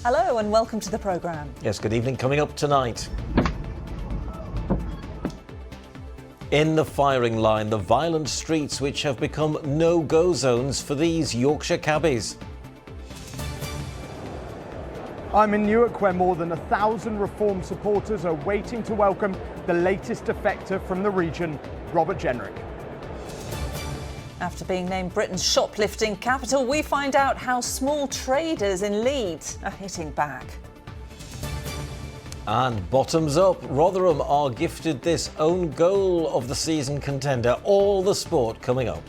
Hello and welcome to the programme. Yes, good evening. Coming up tonight. In the firing line, the violent streets which have become no-go zones for these Yorkshire cabbies. I'm in Newark, where more than 1,000 Reform supporters are waiting to welcome the latest defector from the region, Robert Jenrick. After being named Britain's shoplifting capital, we find out how small traders in Leeds are hitting back. And bottoms up, Rotherham are gifted this own goal of the season contender. All the sport coming up.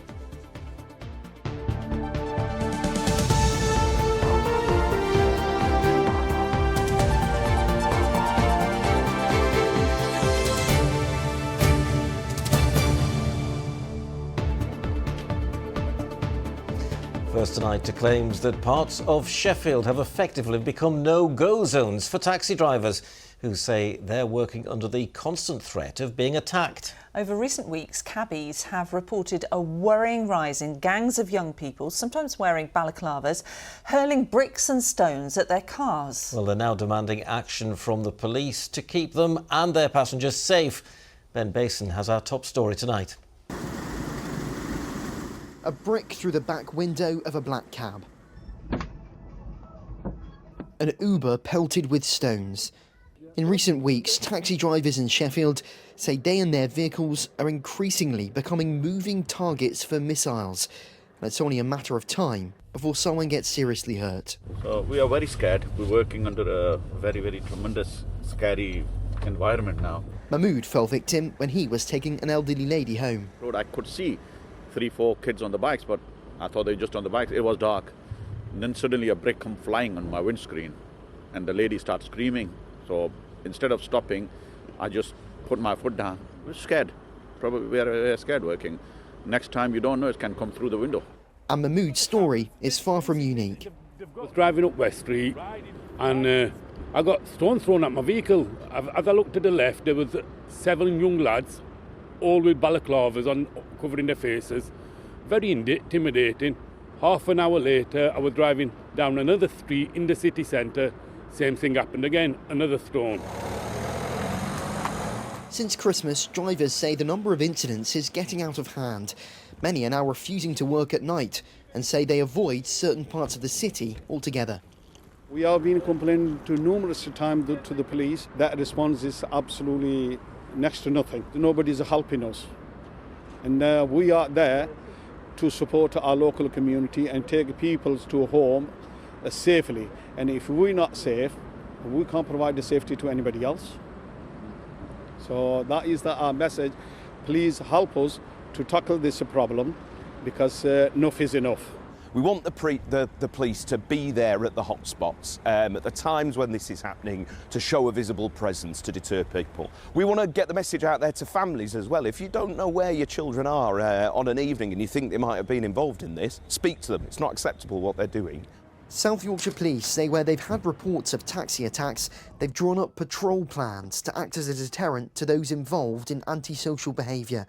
First tonight to claims that parts of Sheffield have effectively become no-go zones for taxi drivers who say they're working under the constant threat of being attacked. Over recent weeks, cabbies have reported a worrying rise in gangs of young people, sometimes wearing balaclavas, hurling bricks and stones at their cars. Well, they're now demanding action from the police to keep them and their passengers safe. Ben Basin has our top story tonight. A brick through the back window of a black cab. An Uber pelted with stones. In recent weeks, taxi drivers in Sheffield say they and their vehicles are increasingly becoming moving targets for missiles. And it's only a matter of time before someone gets seriously hurt. So we are very scared. We're working under a very, very tremendous, scary environment now. Mahmood fell victim when he was taking an elderly lady home. I could see 3-4 kids on the bikes, but I thought they were just on the bikes. It was dark. And then suddenly a brick come flying on my windscreen and the lady starts screaming. So instead of stopping, I just put my foot down. We're scared. Probably we're scared working. Next time, you don't know, it can come through the window. And Mahmood's story is far from unique. I was driving up West Street and I got stones thrown at my vehicle. As I looked to the left, there was 7 young lads, all with balaclavas on, covering their faces. Very intimidating. Half an hour later, I was driving down another street in the city centre. Same thing happened again, another stone. Since Christmas, drivers say the number of incidents is getting out of hand. Many are now refusing to work at night and say they avoid certain parts of the city altogether. We have been complaining to numerous times to the police. That response is absolutely next to nothing. Nobody's helping us. And we are there to support our local community and take people to home safely. And if we're not safe, we can't provide the safety to anybody else. So that is our message. Please help us to tackle this problem, because enough is enough. We want the police to be there at the hotspots, at the times when this is happening, to show a visible presence to deter people. We want to get the message out there to families as well. If you don't know where your children are on an evening and you think they might have been involved in this, speak to them. It's not acceptable what they're doing. South Yorkshire Police say where they've had reports of taxi attacks, they've drawn up patrol plans to act as a deterrent to those involved in antisocial behaviour.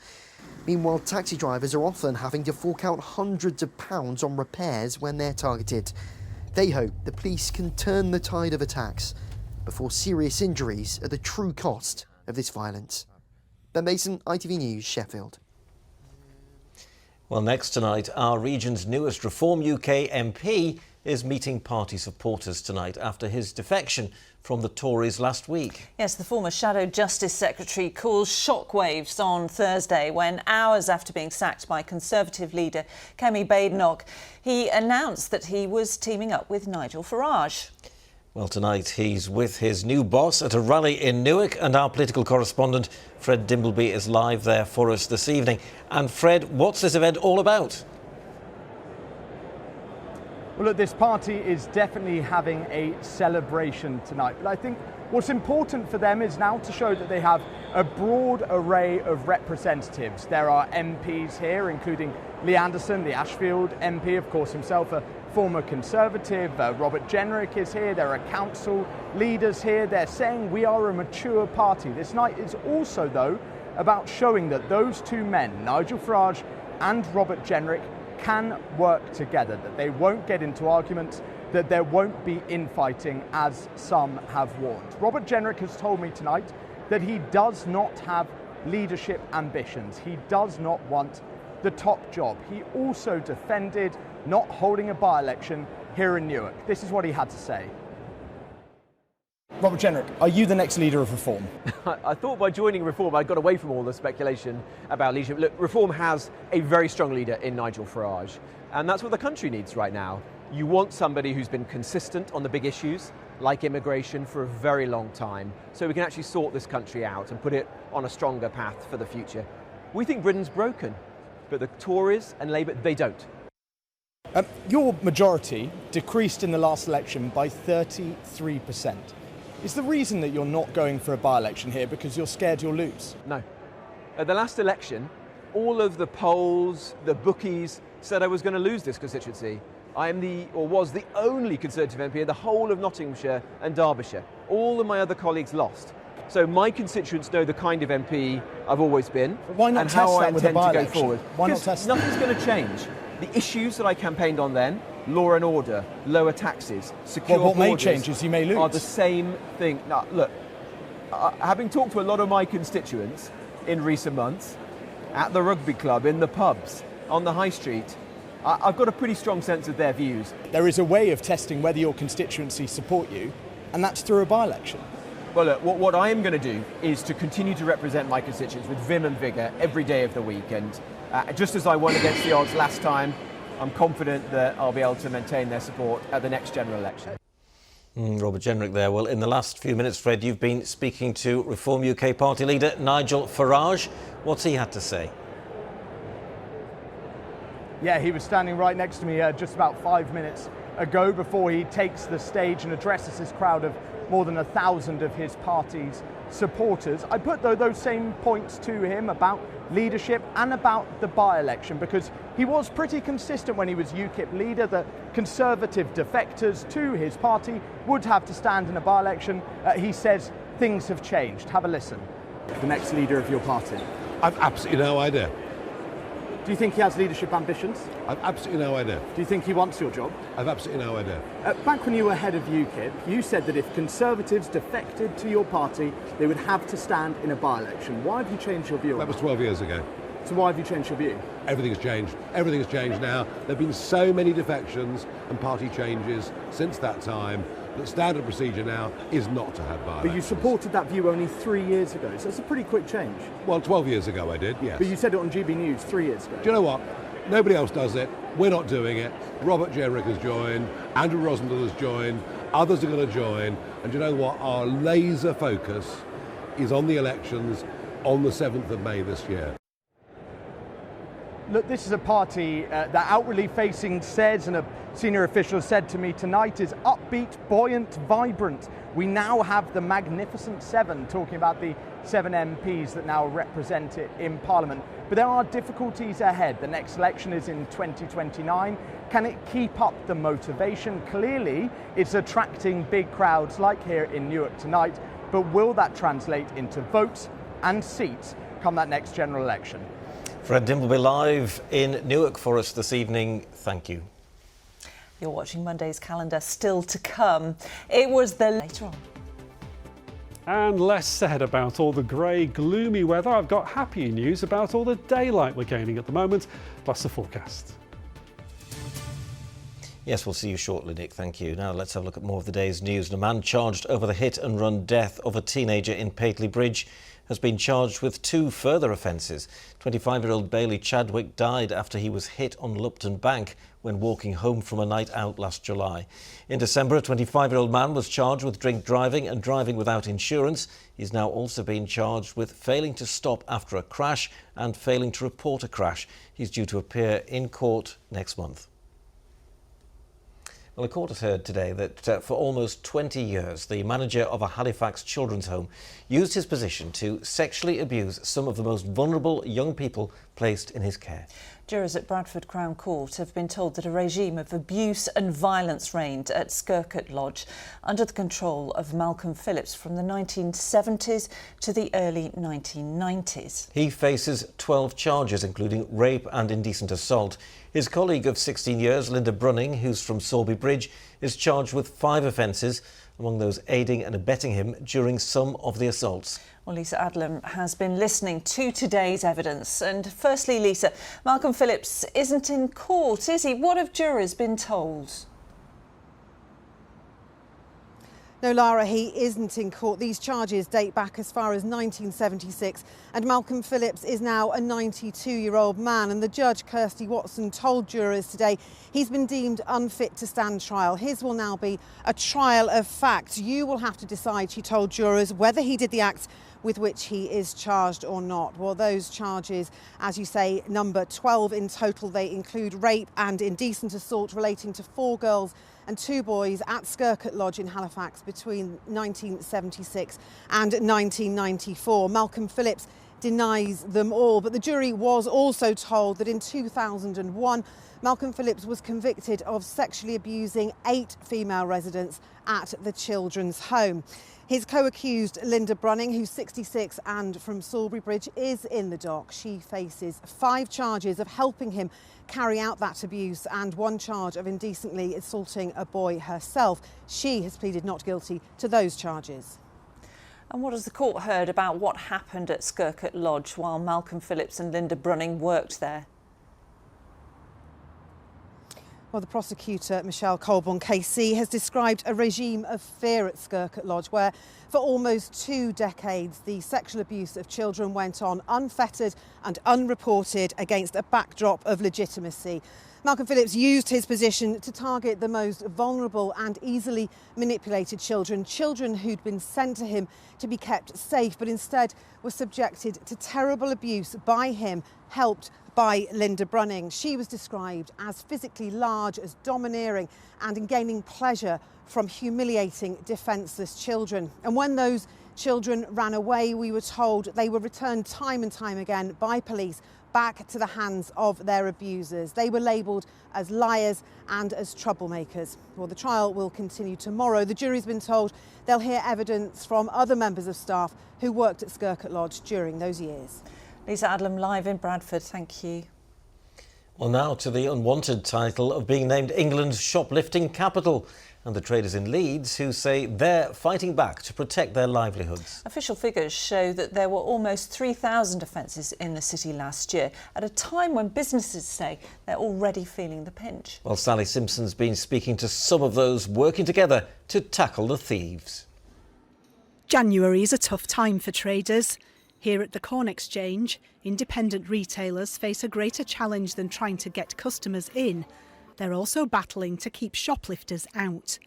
Meanwhile, taxi drivers are often having to fork out hundreds of pounds on repairs when they're targeted. They hope the police can turn the tide of attacks before serious injuries are the true cost of this violence. Ben Mason, ITV News, Sheffield. Well, next tonight, our region's newest Reform UK MP is meeting party supporters tonight after his defection from the Tories last week. Yes, the former Shadow Justice Secretary caused shockwaves on Thursday when, hours after being sacked by Conservative leader Kemi Badenoch, he announced that he was teaming up with Nigel Farage. Well, tonight he's with his new boss at a rally in Newark, and our political correspondent Fred Dimbleby is live there for us this evening. And Fred, what's this event all about? Well, look, this party is definitely having a celebration tonight. But I think what's important for them is now to show that they have a broad array of representatives. There are MPs here, including Lee Anderson, the Ashfield MP, of course, himself a former Conservative. Robert Jenrick is here. There are council leaders here. They're saying we are a mature party. This night is also, though, about showing that those two men, Nigel Farage and Robert Jenrick, can work together, that they won't get into arguments, that there won't be infighting as some have warned. Robert Jenrick has told me tonight that he does not have leadership ambitions. He does not want the top job. He also defended not holding a by-election here in Newark. This is what he had to say. Robert Jenrick, are you the next leader of Reform? I thought by joining Reform I'd got away from all the speculation about leadership. Look, Reform has a very strong leader in Nigel Farage, and that's what the country needs right now. You want somebody who's been consistent on the big issues, like immigration, for a very long time, so we can actually sort this country out and put it on a stronger path for the future. We think Britain's broken, but the Tories and Labour, they don't. Your majority decreased in the last election by 33%. Is the reason that you're not going for a by-election here because you're scared you'll lose? No. At the last election, all of the polls, the bookies, said I was going to lose this constituency. I am was the only Conservative MP in the whole of Nottinghamshire and Derbyshire. All of my other colleagues lost. So my constituents know the kind of MP I've always been. But why not and test how I that with a intend to go by-election? forward. Why not Because test nothing's going to change. The issues that I campaigned on then, law and order, lower taxes, secure what may borders, change is you may lose. are the same thing. Now, look, having talked to a lot of my constituents in recent months, at the rugby club, in the pubs, on the high street, I've got a pretty strong sense of their views. There is a way of testing whether your constituency support you, and that's through a by-election. Well, look, what I am going to do is to continue to represent my constituents with vim and vigour every day of the week. And just as I won against the odds last time, I'm confident that I'll be able to maintain their support at the next general election. Robert Jenrick there. Well, in the last few minutes, Fred, you've been speaking to Reform UK party leader Nigel Farage. What's he had to say? Yeah, he was standing right next to me just about 5 minutes ago before he takes the stage and addresses his crowd of more than 1,000 of his party's supporters. I put those same points to him about leadership and about the by-election because he was pretty consistent when he was UKIP leader that Conservative defectors to his party would have to stand in a by-election. He says things have changed. Have a listen. The next leader of your party. I've absolutely no idea. Do you think he has leadership ambitions? I've absolutely no idea. Do you think he wants your job? I've absolutely no idea. Back when you were head of UKIP, you said that if Conservatives defected to your party, they would have to stand in a by-election. Why have you changed your view? That was 12 years ago. So why have you changed your view? Everything's changed. Everything's changed now. There have been so many defections and party changes since that time that standard procedure now is not to have by-elections. But you supported that view only 3 years ago, so it's a pretty quick change. Well, 12 years ago I did, yes. But you said it on GB News 3 years ago. Do you know what? Nobody else does it. We're not doing it. Robert Jenrick has joined. Andrew Rosendale has joined. Others are going to join. And do you know what? Our laser focus is on the elections on the 7th of May this year. Look, this is a party that outwardly facing says, and a senior official said to me tonight, is upbeat, buoyant, vibrant. We now have the Magnificent Seven, talking about the 7 MPs that now represent it in Parliament. But there are difficulties ahead. The next election is in 2029. Can it keep up the motivation? Clearly, it's attracting big crowds like here in Newark tonight. But will that translate into votes and seats come that next general election? Fred Dimbleby live in Newark for us this evening. Thank you. You're watching Monday's calendar. Still to come. It was the later on. And less said about all the grey, gloomy weather. I've got happy news about all the daylight we're gaining at the moment, plus the forecast. Yes, we'll see you shortly, Nick. Thank you. Now let's have a look at more of the day's news. A man charged over the hit-and-run death of a teenager in Paisley Bridge has been charged with 2 further offences. 25-year-old Bailey Chadwick died after he was hit on Lupton Bank when walking home from a night out last July. In December, a 25-year-old man was charged with drink driving and driving without insurance. He's now also been charged with failing to stop after a crash and failing to report a crash. He's due to appear in court next month. Well, the court has heard today that for almost 20 years, the manager of a Halifax children's home used his position to sexually abuse some of the most vulnerable young people placed in his care. Jurors at Bradford Crown Court have been told that a regime of abuse and violence reigned at Skircutt Lodge under the control of Malcolm Phillips from the 1970s to the early 1990s. He faces 12 charges, including rape and indecent assault. His colleague of 16 years, Linda Brunning, who's from Salisbury Bridge, is charged with 5 offences, among those aiding and abetting him during some of the assaults. Well, Lisa Adlam has been listening to today's evidence. And firstly, Lisa, Malcolm Phillips isn't in court, is he? What have jurors been told? No, Lara, he isn't in court. These charges date back as far as 1976, and Malcolm Phillips is now a 92-year-old man. And the judge, Kirsty Watson, told jurors today he's been deemed unfit to stand trial. His will now be a trial of fact. You will have to decide, she told jurors, whether he did the acts with which he is charged or not. Well, those charges, as you say, number 12 in total. They include rape and indecent assault relating to 4 girls and 2 boys at Skircutt Lodge in Halifax between 1976 and 1994. Malcolm Phillips denies them all, but the jury was also told that in 2001, Malcolm Phillips was convicted of sexually abusing 8 female residents at the children's home. His co-accused, Linda Brunning, who's 66 and from Salisbury Bridge, is in the dock. She faces 5 charges of helping him carry out that abuse and 1 charge of indecently assaulting a boy herself. She has pleaded not guilty to those charges. And what has the court heard about what happened at Skircutt Lodge while Malcolm Phillips and Linda Brunning worked there? Well, the prosecutor, Michelle Colborne KC, has described a regime of fear at Skircutt Lodge where for almost 2 decades the sexual abuse of children went on unfettered and unreported against a backdrop of legitimacy. Malcolm Phillips used his position to target the most vulnerable and easily manipulated children who'd been sent to him to be kept safe, but instead were subjected to terrible abuse by him, helped by Linda Brunning. She was described as physically large, as domineering and in gaining pleasure from humiliating defenceless children. And when those children ran away, we were told they were returned time and time again by police back to the hands of their abusers. They were labelled as liars and as troublemakers. Well, the trial will continue tomorrow. The jury's been told they'll hear evidence from other members of staff who worked at Skircutt Lodge during those years. Lisa Adlam live in Bradford, thank you. Well, now to the unwanted title of being named England's shoplifting capital, and the traders in Leeds who say they're fighting back to protect their livelihoods. Official figures show that there were almost 3,000 offences in the city last year, at a time when businesses say they're already feeling the pinch. Well, Sally Simpson's been speaking to some of those working together to tackle the thieves. January is a tough time for traders. Here at the Corn Exchange, independent retailers face a greater challenge than trying to get customers in. They're also battling to keep shoplifters out.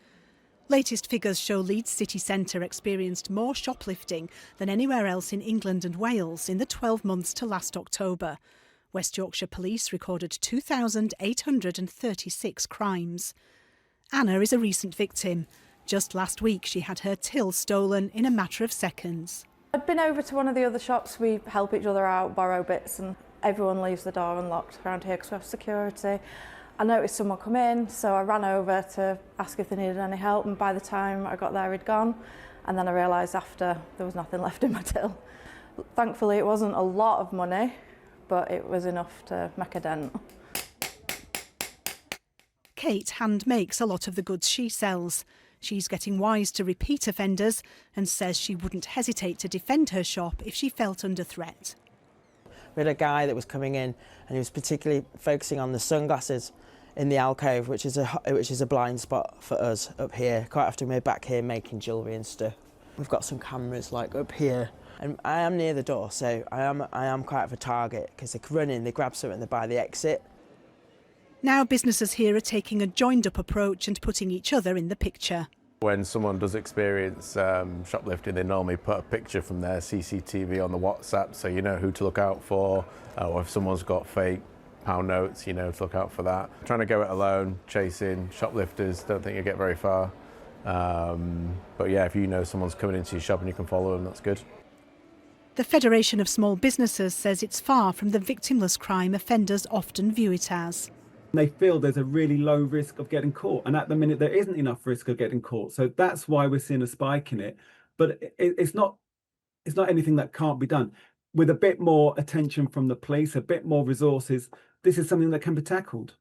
Latest figures show Leeds city centre experienced more shoplifting than anywhere else in England and Wales in the 12 months to last October. West Yorkshire Police recorded 2,836 crimes. Anna is a recent victim. Just last week she had her till stolen in a matter of seconds. I'd been over to one of the other shops. We help each other out, borrow bits, and everyone leaves the door unlocked around here because we have security. I noticed someone come in, so I ran over to ask if they needed any help, and by the time I got there he'd gone, and then I realised after there was nothing left in my till. Thankfully it wasn't a lot of money, but it was enough to make a dent. Kate hand makes a lot of the goods she sells. She's getting wise to repeat offenders and says she wouldn't hesitate to defend her shop if she felt under threat. We had a guy that was coming in and he was particularly focusing on the sunglasses in the alcove, which is a blind spot for us up here. Quite often we're back here making jewellery and stuff. We've got some cameras like up here, and I am near the door, so I am quite of a target because they run in, they grab something, they buy the exit. Now businesses here are taking a joined-up approach and putting each other in the picture. When someone does experience shoplifting, they normally put a picture from their CCTV on the WhatsApp, so you know who to look out for, or if someone's got fake pound notes, you know to look out for that. Trying to go it alone, chasing shoplifters, don't think you get very far. But yeah, if you know someone's coming into your shop and you can follow them, that's good. The Federation of Small Businesses says it's far from the victimless crime offenders often view it as. They feel there's a really low risk of getting caught, and at the minute there isn't enough risk of getting caught. So that's why we're seeing a spike in it. But it's not anything that can't be done. With a bit more attention from the police, a bit more resources, this is something that can be tackled.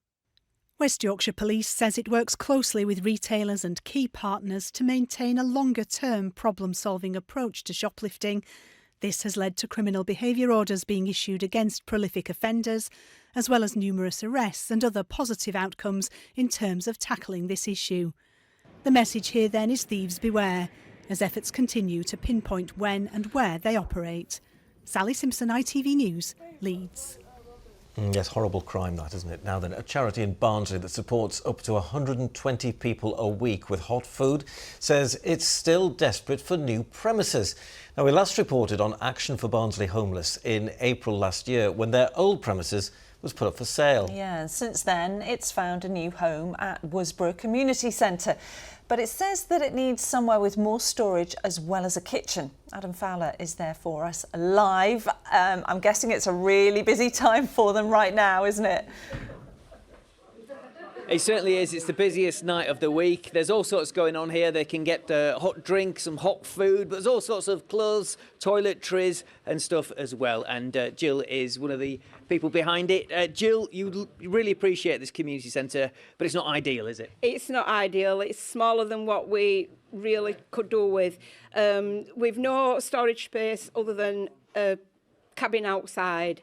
West Yorkshire Police says it works closely with retailers and key partners to maintain a longer-term problem-solving approach to shoplifting. This has led to criminal behaviour orders being issued against prolific offenders, as well as numerous arrests and other positive outcomes in terms of tackling this issue. The message here then is thieves beware, as efforts continue to pinpoint when and where they operate. Sally Simpson, ITV News, Leeds. Yes, horrible crime that, isn't it? Now then, a charity in Barnsley that supports up to 120 people a week with hot food says it's still desperate for new premises. Now, we last reported on Action for Barnsley Homeless in April last year when their old premises was put up for sale. Yeah, and since then it's found a new home at Worsborough Community Centre. But it says that it needs somewhere with more storage as well as a kitchen. Adam Fowler is there for us live. I'm guessing it's a really busy time for them right now, isn't it? It certainly is. It's the busiest night of the week. There's all sorts going on here. They can get hot drinks, some hot food, but there's all sorts of clothes, toiletries and stuff as well. And Jill is one of the people behind it. Jill, you really appreciate this community centre, but it's not ideal, is it? It's not ideal. It's smaller than what we really could do with. We've no storage space other than a cabin outside.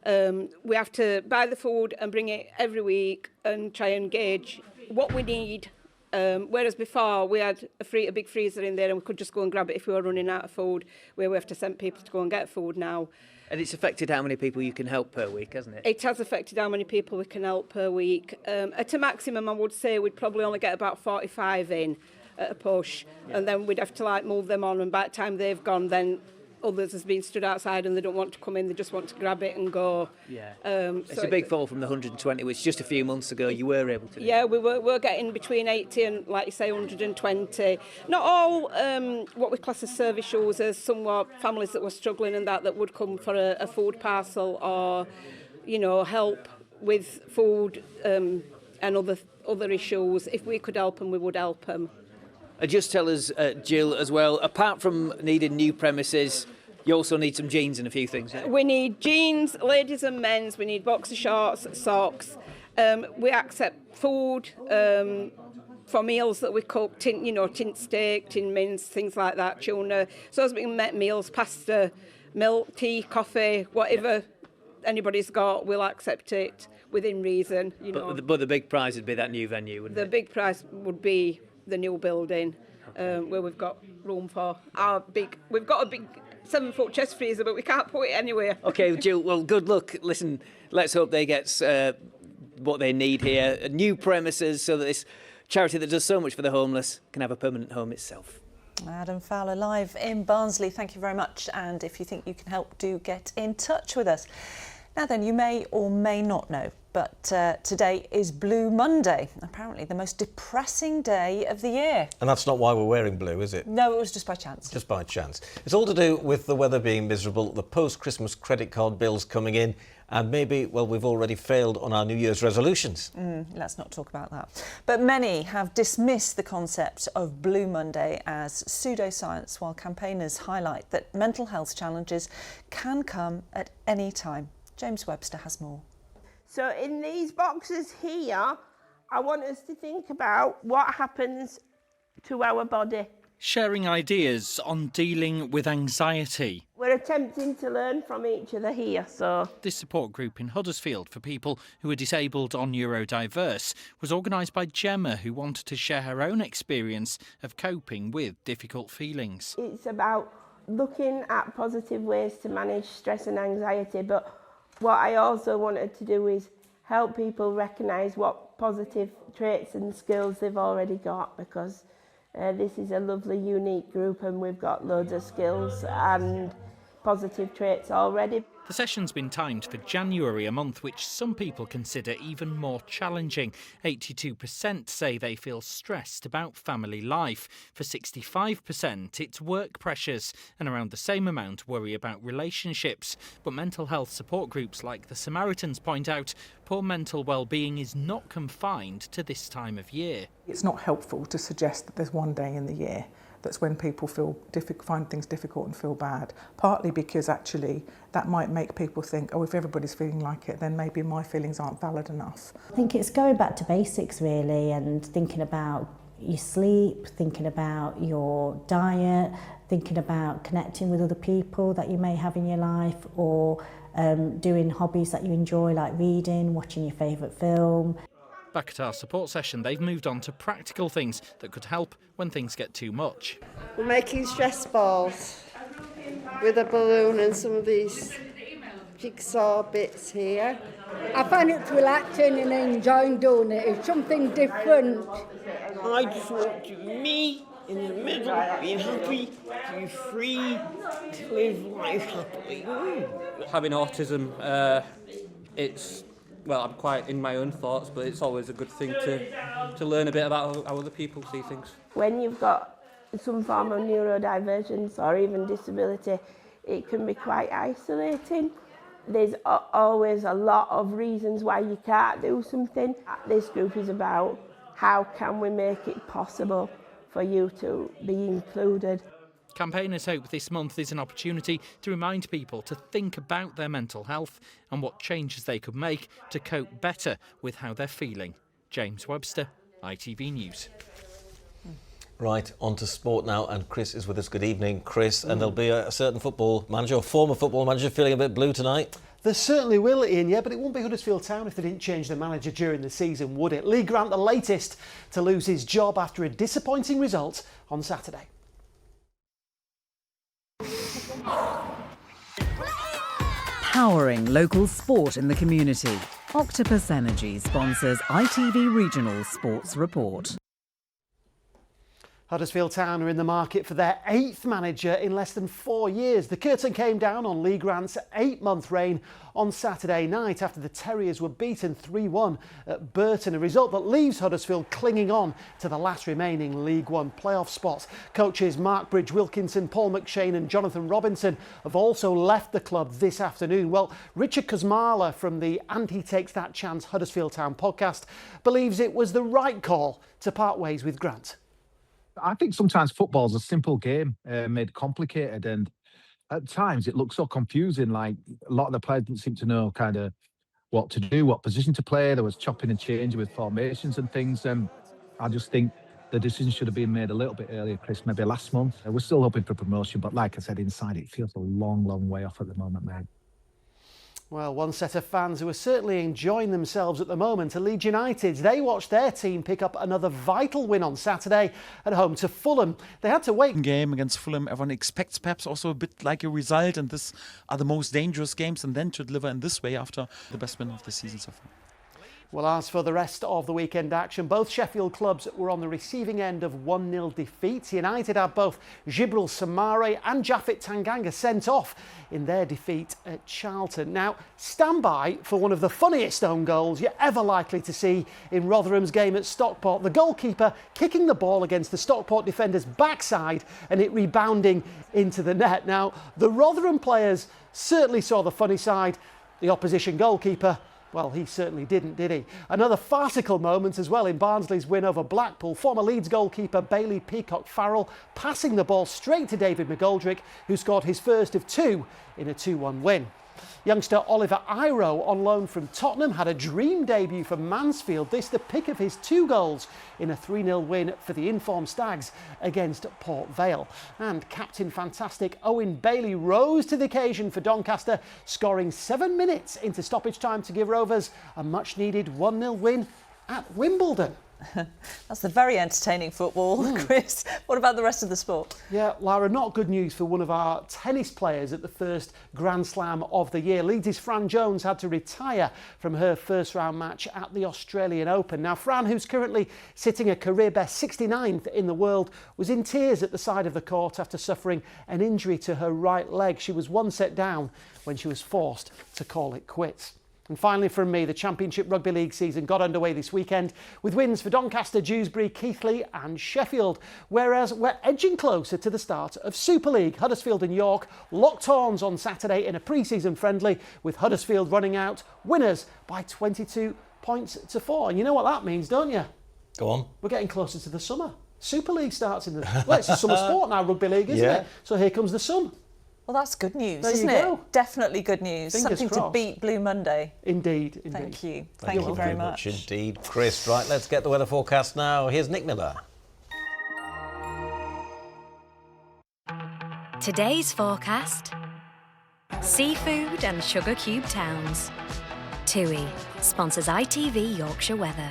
We have to buy the food and bring it every week and try and gauge what we need. Whereas before we had a big freezer in there and we could just go and grab it if we were running out of food, where we have to send people to go and get food now. And it's affected how many people you can help per week, hasn't it? It has affected how many people we can help per week. At a maximum, I would say we'd probably only get about 45 in at a push, and then we'd have to move them on, and by the time they've gone, then others has been stood outside and they don't want to come in, they just want to grab it and go. Yeah. It's a big fall from the 120, which just a few months ago you were able to do. Yeah, we're getting between 80 and, like you say, 120. Not all what we class as service users. Some were families that were struggling and that would come for a food parcel or, help with food and other issues. If we could help them, we would help them. Just tell us, Jill, as well, apart from needing new premises, you also need some jeans and a few things. We need jeans, ladies and men's, we need boxer shorts, socks. We accept food for meals that we cook, tin steak, tin mince, things like that, tuna. So as we can make meals, pasta, milk, tea, coffee, whatever anybody's got, we'll accept it within reason. But the big prize would be that new venue, wouldn't it? The big prize would be the new building where we've got room for we've got a big 7-foot chest freezer, but we can't put it anywhere. OK, Jill, well, good luck. Listen, let's hope they get what they need here, new premises, so that this charity that does so much for the homeless can have a permanent home itself. Adam Fowler live in Barnsley. Thank you very much. And if you think you can help, do get in touch with us. Now then, you may or may not know, but today is Blue Monday, apparently the most depressing day of the year. And that's not why we're wearing blue, is it? No, it was just by chance. Just by chance. It's all to do with the weather being miserable, the post-Christmas credit card bills coming in, and maybe, well, we've already failed on our New Year's resolutions. Let's not talk about that. But many have dismissed the concept of Blue Monday as pseudoscience, while campaigners highlight that mental health challenges can come at any time. James Webster has more. So in these boxes here, I want us to think about what happens to our body. Sharing ideas on dealing with anxiety. We're attempting to learn from each other here, so... This support group in Huddersfield for people who are disabled or neurodiverse was organised by Gemma, who wanted to share her own experience of coping with difficult feelings. It's about looking at positive ways to manage stress and anxiety, but what I also wanted to do is help people recognise what positive traits and skills they've already got, because this is a lovely, unique group and we've got loads of skills, and positive traits already. The session's been timed for January, a month which some people consider even more challenging. 82% say they feel stressed about family life. For 65%, it's work pressures, and around the same amount worry about relationships. But mental health support groups like the Samaritans point out poor mental well-being is not confined to this time of year. It's not helpful to suggest that there's one day in the year that's when people find things difficult and feel bad, partly because actually that might make people think, oh, if everybody's feeling like it, then maybe my feelings aren't valid enough. I think it's going back to basics really, and thinking about your sleep, thinking about your diet, thinking about connecting with other people that you may have in your life, or doing hobbies that you enjoy, like reading, watching your favourite film. Back at our support session, they've moved on to practical things that could help when things get too much. We're making stress balls with a balloon and some of these jigsaw bits here. I find it relaxing and enjoying doing it. It's something different. I just want to be me in the middle, being happy, to be free, to live life happily. Having autism, well, I'm quite in my own thoughts, but it's always a good thing to learn a bit about how other people see things. When you've got some form of neurodivergence or even disability, it can be quite isolating. There's always a lot of reasons why you can't do something. This group is about how can we make it possible for you to be included. Campaigners hope this month is an opportunity to remind people to think about their mental health and what changes they could make to cope better with how they're feeling. James Webster, ITV News. Right, on to sport now, and Chris is with us. Good evening, Chris. And there'll be a certain football manager, or former football manager, feeling a bit blue tonight. There certainly will, Ian, yeah, but it won't be Huddersfield Town if they didn't change the manager during the season, would it? Lee Grant, the latest to lose his job after a disappointing result on Saturday. Powering local sport in the community. Octopus Energy sponsors ITV Regional Sports Report. Huddersfield Town are in the market for their 8th manager in less than 4 years. The curtain came down on Lee Grant's 8-month reign on Saturday night after the Terriers were beaten 3-1 at Burton, a result that leaves Huddersfield clinging on to the last remaining League One playoff spots. Coaches Mark Bridge-Wilkinson, Paul McShane and Jonathan Robinson have also left the club this afternoon. Well, Richard Kuzmala from the And He Takes That Chance Huddersfield Town podcast believes it was the right call to part ways with Grant. I think sometimes football's a simple game made complicated, and at times it looks so confusing. Like a lot of the players didn't seem to know kind of what to do, what position to play. There was chopping and changing with formations and things. I just think the decision should have been made a little bit earlier, Chris, maybe last month. We're still hoping for promotion, but like I said, inside it feels a long, long way off at the moment, mate. Well, one set of fans who are certainly enjoying themselves at the moment are Leeds United. They watched their team pick up another vital win on Saturday at home to Fulham. They had to wait. Game against Fulham, everyone expects perhaps also a bit like a result, and this are the most dangerous games, and then to deliver in this way after the best win of the season so far. Well, as for the rest of the weekend action, both Sheffield clubs were on the receiving end of 1-0 defeats. United had both Jibril Samare and Japhet Tanganga sent off in their defeat at Charlton. Now, stand by for one of the funniest own goals you're ever likely to see in Rotherham's game at Stockport. The goalkeeper kicking the ball against the Stockport defender's backside and it rebounding into the net. Now, the Rotherham players certainly saw the funny side. The opposition goalkeeper, well, he certainly didn't, did he? Another farcical moment as well in Barnsley's win over Blackpool. Former Leeds goalkeeper Bailey Peacock-Farrell passing the ball straight to David McGoldrick, who scored his first of 2 in a 2-1 win. Youngster Oliver Iro, on loan from Tottenham, had a dream debut for Mansfield. This the pick of his 2 goals in a 3-0 win for the informed Stags against Port Vale. And Captain Fantastic Owen Bailey rose to the occasion for Doncaster, scoring 7 minutes into stoppage time to give Rovers a much-needed 1-0 win at Wimbledon. That's the very entertaining football. Chris, what about the rest of the sport? Yeah, Lara, not good news for one of our tennis players at the first Grand Slam of the year. Leeds' Fran Jones had to retire from her first round match at the Australian Open. Now, Fran, who's currently sitting a career best 69th in the world, was in tears at the side of the court after suffering an injury to her right leg. She was one set down when she was forced to call it quits. And finally from me, the Championship Rugby League season got underway this weekend with wins for Doncaster, Dewsbury, Keighley and Sheffield, whereas we're edging closer to the start of Super League. Huddersfield and York locked horns on Saturday in a pre-season friendly, with Huddersfield running out winners by 22 points to 4. And you know what that means, don't you? Go on. We're getting closer to the summer. Super League starts in the... Well, it's a summer sport now, Rugby League, isn't it? So here comes the sun. Well, that's good news, There isn't you it? go. Definitely good news. Fingers Something crossed. to beat Blue Monday. Indeed. Thank you. Thank you very much. Indeed, Chris. Right, let's get the weather forecast now. Here's Nick Miller. Today's forecast: seafood and sugar cube towns. TUI sponsors ITV Yorkshire Weather.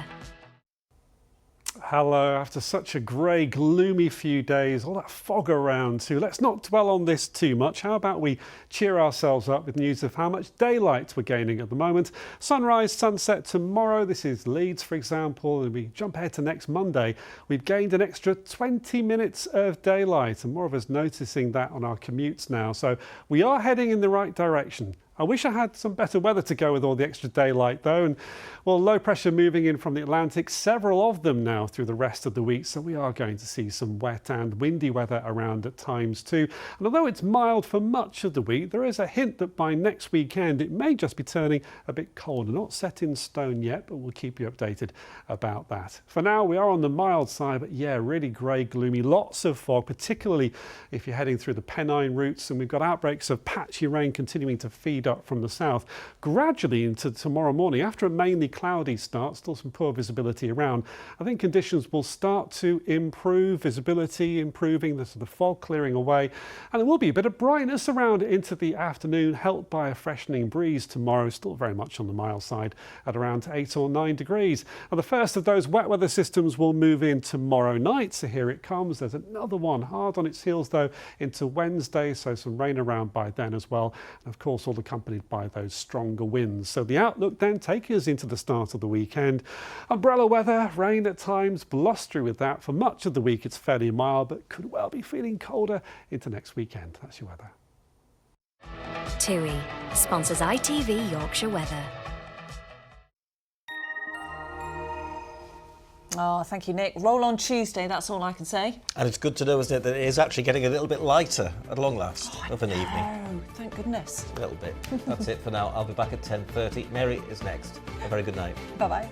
Hello, after such a grey, gloomy few days, all that fog around too. Let's not dwell on this too much. How about we cheer ourselves up with news of how much daylight we're gaining at the moment. Sunrise, sunset tomorrow. This is Leeds, for example, and we jump ahead to next Monday. We've gained an extra 20 minutes of daylight, and more of us noticing that on our commutes now. So we are heading in the right direction. I wish I had some better weather to go with all the extra daylight though, and well, low pressure moving in from the Atlantic, several of them now through the rest of the week, so we are going to see some wet and windy weather around at times too. And although it's mild for much of the week, there is a hint that by next weekend it may just be turning a bit colder. Not set in stone yet, but we'll keep you updated about that. For now, we are on the mild side, but yeah, really grey, gloomy, lots of fog, particularly if you're heading through the Pennine routes, and we've got outbreaks of patchy rain continuing to feed up from the south gradually into tomorrow morning. After a mainly cloudy start, still some poor visibility around, I think conditions will start to improve, visibility improving, the sort of fog clearing away, and there will be a bit of brightness around into the afternoon, helped by a freshening breeze tomorrow, still very much on the mild side at around 8 or 9 degrees. And the first of those wet weather systems will move in tomorrow night, so here it comes. There's another one hard on its heels though into Wednesday, so some rain around by then as well, and of course all accompanied by those stronger winds. So the outlook then takes us into the start of the weekend. Umbrella weather, rain at times, blustery with that. For much of the week it's fairly mild, but could well be feeling colder into next weekend. That's your weather. TUI sponsors ITV Yorkshire Weather. Oh, thank you, Nick. Roll on Tuesday, that's all I can say. And it's good to know, isn't it, that it is actually getting a little bit lighter at long last of an evening. Oh, thank goodness. A little bit. That's it for now. I'll be back at 10:30. Mary is next. A very good night. Bye-bye.